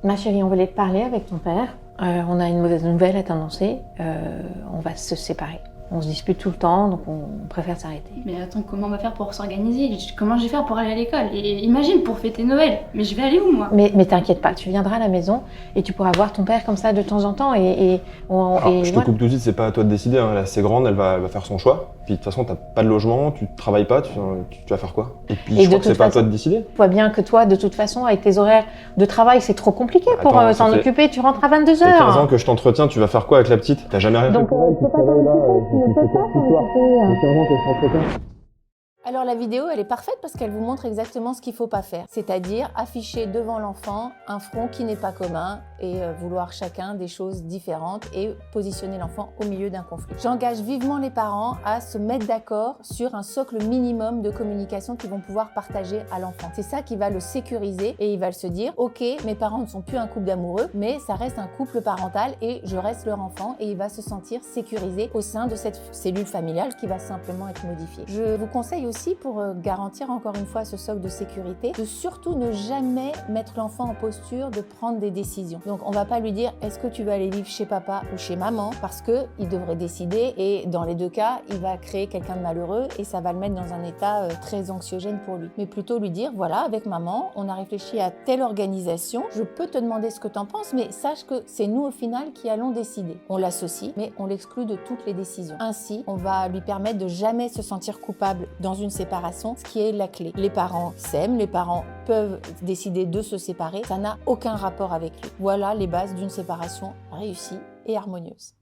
Ma chérie, on voulait te parler avec ton père. On a une mauvaise nouvelle à t'annoncer. On va se séparer. On se dispute tout le temps, donc on préfère s'arrêter. Mais attends, comment on va faire pour s'organiser? Comment je vais faire pour aller à l'école? Et imagine, pour fêter Noël. Mais je vais aller où, moi? Mais t'inquiète pas, tu viendras à la maison et tu pourras voir ton père comme ça de temps en temps Alors, je te coupe tout de suite, c'est pas à toi de décider, hein. Elle est assez grande, elle va faire son choix. Puis de toute façon, t'as pas de logement, tu travailles pas, tu vas faire quoi? Et puis je crois que c'est pas à toi de décider. Tu vois bien que toi, de toute façon, avec tes horaires de travail, c'est trop compliqué pour s'en occuper. Tu rentres à 22h. Ça fait 15 ans que je t'entretiens, tu vas faire quoi avec la petite? T'as jamais rien fait pour elle, tu travailles là, tu fais pas ce soir. Ça fait 15 ans que je t'entretiens. Alors la vidéo, elle est parfaite parce qu'elle vous montre exactement ce qu'il ne faut pas faire. C'est-à-dire afficher devant l'enfant un front qui n'est pas commun et vouloir chacun des choses différentes et positionner l'enfant au milieu d'un conflit. J'engage vivement les parents à se mettre d'accord sur un socle minimum de communication qu'ils vont pouvoir partager à l'enfant. C'est ça qui va le sécuriser et il va se dire « Ok, mes parents ne sont plus un couple d'amoureux, mais ça reste un couple parental et je reste leur enfant » et il va se sentir sécurisé au sein de cette cellule familiale qui va simplement être modifiée. Je vous conseille aussi pour garantir encore une fois ce socle de sécurité, de surtout ne jamais mettre l'enfant en posture de prendre des décisions. Donc on va pas lui dire est-ce que tu vas aller vivre chez papa ou chez maman parce qu'il devrait décider et dans les deux cas il va créer quelqu'un de malheureux et ça va le mettre dans un état très anxiogène pour lui. Mais plutôt lui dire voilà avec maman on a réfléchi à telle organisation, je peux te demander ce que tu en penses mais sache que c'est nous au final qui allons décider. On l'associe mais on l'exclut de toutes les décisions. Ainsi on va lui permettre de jamais se sentir coupable dans une séparation, ce qui est la clé. Les parents s'aiment, les parents peuvent décider de se séparer, ça n'a aucun rapport avec lui. Voilà les bases d'une séparation réussie et harmonieuse.